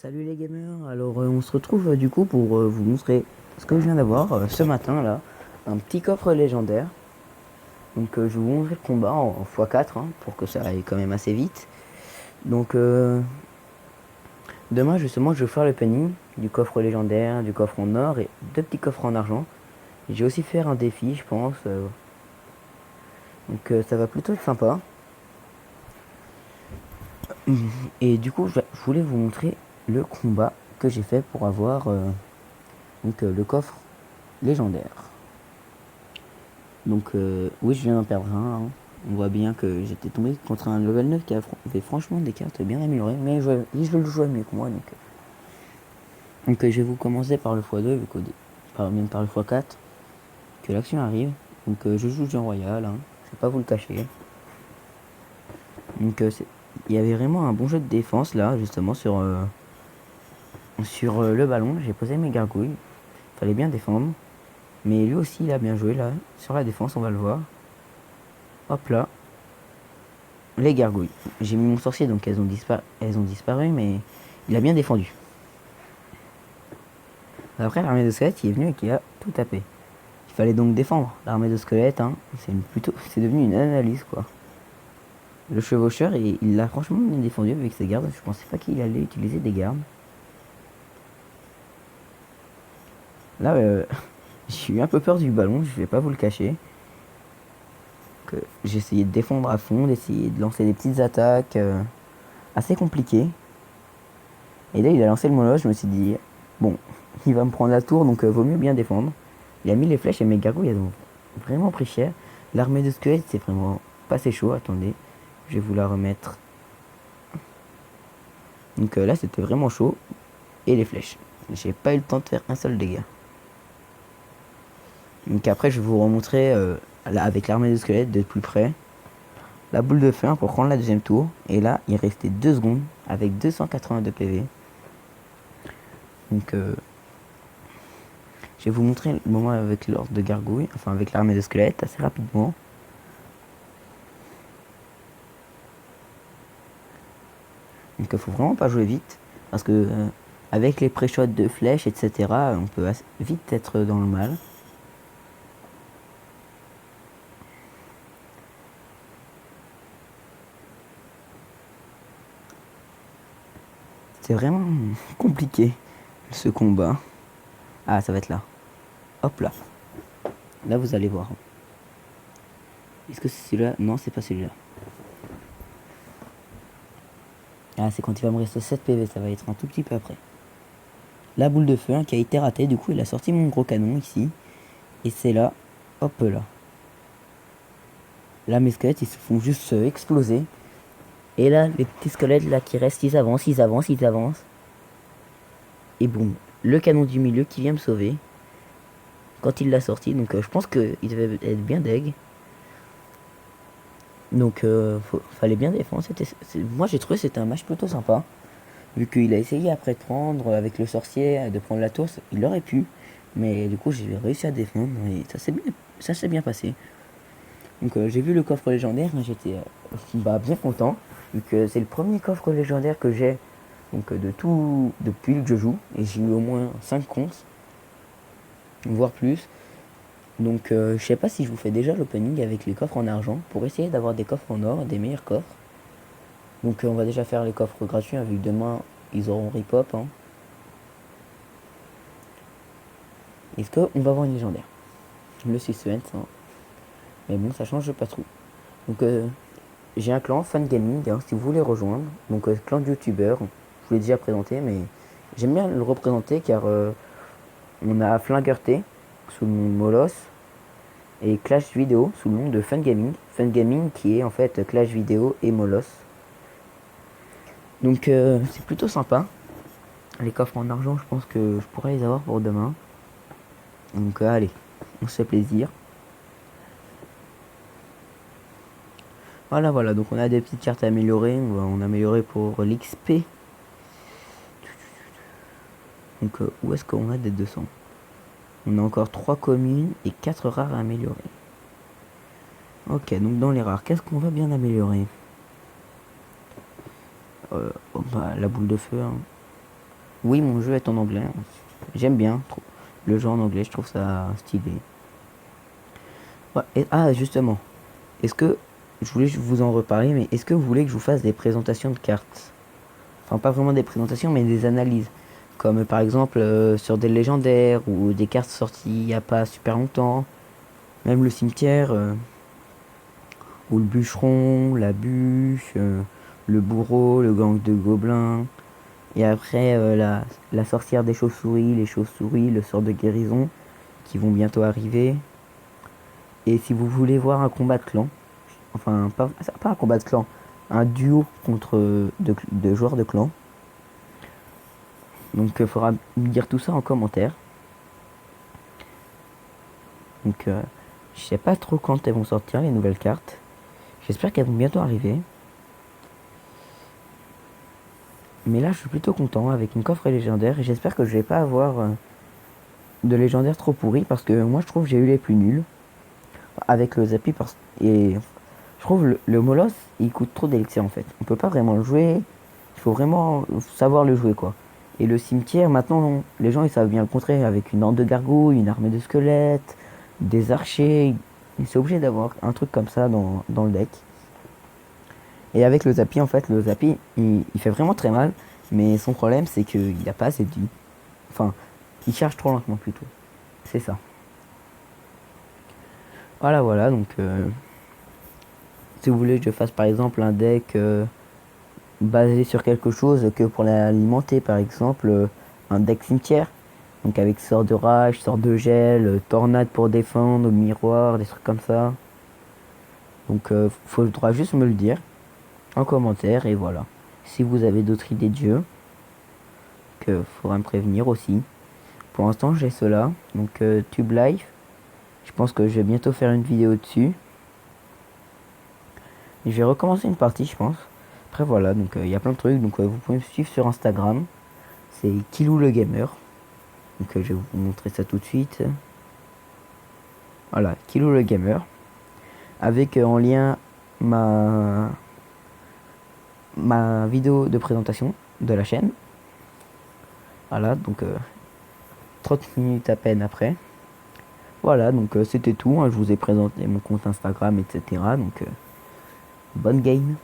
Salut les gamers, alors on se retrouve du coup pour vous montrer ce que je viens d'avoir ce matin là, un petit coffre légendaire. Donc je vais vous montrer le combat en x4 hein, pour que ça aille quand même assez vite. Donc demain justement je vais faire le penning du coffre légendaire, du coffre en or et deux petits coffres en argent. Je vais aussi faire un défi je pense, donc ça va plutôt être sympa. Et du coup je voulais vous montrer le combat que j'ai fait pour avoir le coffre légendaire. Donc oui, je viens d'en perdre un, hein. On voit bien que j'étais tombé contre un level 9 qui avait franchement des cartes bien améliorées, mais je le jouais mieux que moi. Donc je vais vous commencer par le x2, vu même par le x4, que l'action arrive. Donc je joue Jean Royal, hein, je vais pas vous le cacher. Donc il y avait vraiment un bon jeu de défense là, justement sur le ballon. J'ai posé mes gargouilles, fallait bien défendre. Mais lui aussi il a bien joué là, sur la défense, on va le voir. Hop là. Les gargouilles. J'ai mis mon sorcier, donc elles ont disparu, mais il a bien défendu. Après, l'armée de squelettes, il est venu et qui a tout tapé. Il fallait donc défendre l'armée de squelettes, hein. C'est devenu une analyse, quoi. Le chevaucheur, il l'a franchement bien défendu avec ses gardes. Je pensais pas qu'il allait utiliser des gardes. Là, j'ai eu un peu peur du ballon, je vais pas vous le cacher. J'ai essayé de défendre à fond, d'essayer de lancer des petites attaques assez compliquées. Et là, il a lancé le moloch, je me suis dit, bon, il va me prendre la tour, donc vaut mieux bien défendre. Il a mis les flèches et mes gargouilles, elles ont vraiment pris cher. L'armée de squelettes, c'est vraiment pas assez chaud, attendez. Je vais vous la remettre. Donc là, c'était vraiment chaud. Et les flèches. J'ai pas eu le temps de faire un seul dégât. Donc après, je vais vous remontrer, avec l'armée de squelettes de plus près, la boule de feu pour prendre la deuxième tour. Et là, il restait 2 secondes avec 282 PV. Donc je vais vous montrer le moment avec l'ordre de gargouille, enfin avec l'armée de squelettes assez rapidement. Donc il faut vraiment pas jouer vite parce que avec les pré-shots de flèches etc on peut vite être dans le mal. C'est vraiment compliqué ce combat. Ah, ça va être là. Hop là. Là vous allez voir. Est-ce que c'est celui-là? Non, c'est pas celui-là. Ah, c'est quand il va me rester 7 PV, ça va être un tout petit peu après. La boule de feu hein, qui a été ratée, du coup il a sorti mon gros canon ici. Et c'est là, hop là. Là mes squelettes ils se font juste exploser. Et là les petits squelettes là qui restent, ils avancent, ils avancent, ils avancent. Et boum, le canon du milieu qui vient me sauver. Quand il l'a sorti, donc je pense qu'il devait être bien deg. Donc fallait bien défendre. Moi j'ai trouvé que c'était un match plutôt sympa. Vu qu'il a essayé après de prendre avec le sorcier, de prendre la tour, il aurait pu. Mais du coup j'ai réussi à défendre et ça s'est bien passé. Donc j'ai vu le coffre légendaire, j'étais bien content. Vu que c'est le premier coffre légendaire que j'ai donc depuis que je joue. Et j'ai eu au moins 5 comptes, voire plus. Donc je sais pas si je vous fais déjà l'opening avec les coffres en argent pour essayer d'avoir des coffres en or, des meilleurs coffres. Donc on va déjà faire les coffres gratuits hein, vu que demain ils auront rip-hop. Hein. Est-ce qu'on va avoir une légendaire? Le suspense, hein. Mais bon ça change pas trop. Donc j'ai un clan Fan Gaming hein, si vous voulez rejoindre. Donc clan de youtubeurs, je vous l'ai déjà présenté mais j'aime bien le représenter car on a Flingueur T sous le nom de Molos et Clash Vidéo sous le nom de Fun Gaming. Fun Gaming qui est en fait Clash Vidéo et Molos. Donc c'est plutôt sympa. Les coffres en argent, je pense que je pourrais les avoir pour demain. Donc allez, on se fait plaisir. Voilà, donc on a des petites cartes à améliorer. On va améliorer pour l'XP. Donc où est-ce qu'on a des 200? On a encore 3 communes et 4 rares à améliorer. Ok, donc dans les rares, qu'est-ce qu'on va bien améliorer? La boule de feu. Hein. Oui, mon jeu est en anglais. J'aime bien le jeu en anglais, je trouve ça stylé. Ouais, justement, est-ce que, je voulais vous en reparler, mais est-ce que vous voulez que je vous fasse des présentations de cartes? Enfin, pas vraiment des présentations, mais des analyses. Comme par exemple sur des légendaires ou des cartes sorties il n'y a pas super longtemps. Même le cimetière, ou le bûcheron, la bûche, le bourreau, le gang de gobelins. Et après, la sorcière des chauves-souris, les chauves-souris, le sort de guérison, qui vont bientôt arriver. Et si vous voulez voir un combat de clan, enfin, pas un combat de clan, un duo contre de joueurs de clan. Donc, il faudra me dire tout ça en commentaire. Donc, je sais pas trop quand elles vont sortir, les nouvelles cartes. J'espère qu'elles vont bientôt arriver. Mais là, je suis plutôt content avec une coffre légendaire. Et j'espère que je vais pas avoir de légendaire trop pourri. Parce que moi, je trouve que j'ai eu les plus nuls. Avec le Zappy. Et je trouve le Molos, il coûte trop d'élixir en fait. On peut pas vraiment le jouer. Il faut vraiment savoir le jouer quoi. Et le cimetière, maintenant, les gens ils savent bien le contrer. Avec une horde de gargouilles, une armée de squelettes, des archers. C'est obligé d'avoir un truc comme ça dans le deck. Et avec le Zappy, en fait, le Zappy, il fait vraiment très mal. Mais son problème, c'est qu'il n'a pas assez de vie. Enfin, il charge trop lentement plutôt. C'est ça. Voilà, voilà. Donc, si vous voulez que je fasse par exemple un deck basé sur quelque chose que pour l'alimenter, par exemple, un deck cimetière. Donc, avec sort de rage, sort de gel, tornade pour défendre, miroir, des trucs comme ça. Donc, faudra juste me le dire en commentaire et voilà. Si vous avez d'autres idées de jeu, que faudra me prévenir aussi. Pour l'instant, j'ai cela. Donc, Tube Life. Je pense que je vais bientôt faire une vidéo dessus. Et je vais recommencer une partie, je pense. Après, voilà. Donc, il y a plein de trucs. Donc, vous pouvez me suivre sur Instagram. C'est Kilou le Gamer. Donc, je vais vous montrer ça tout de suite. Voilà, Kilou le Gamer. Avec en lien ma vidéo de présentation de la chaîne. Voilà, donc 30 minutes à peine après. Voilà, donc c'était tout. Hein, je vous ai présenté mon compte Instagram, etc. Donc, bonne game.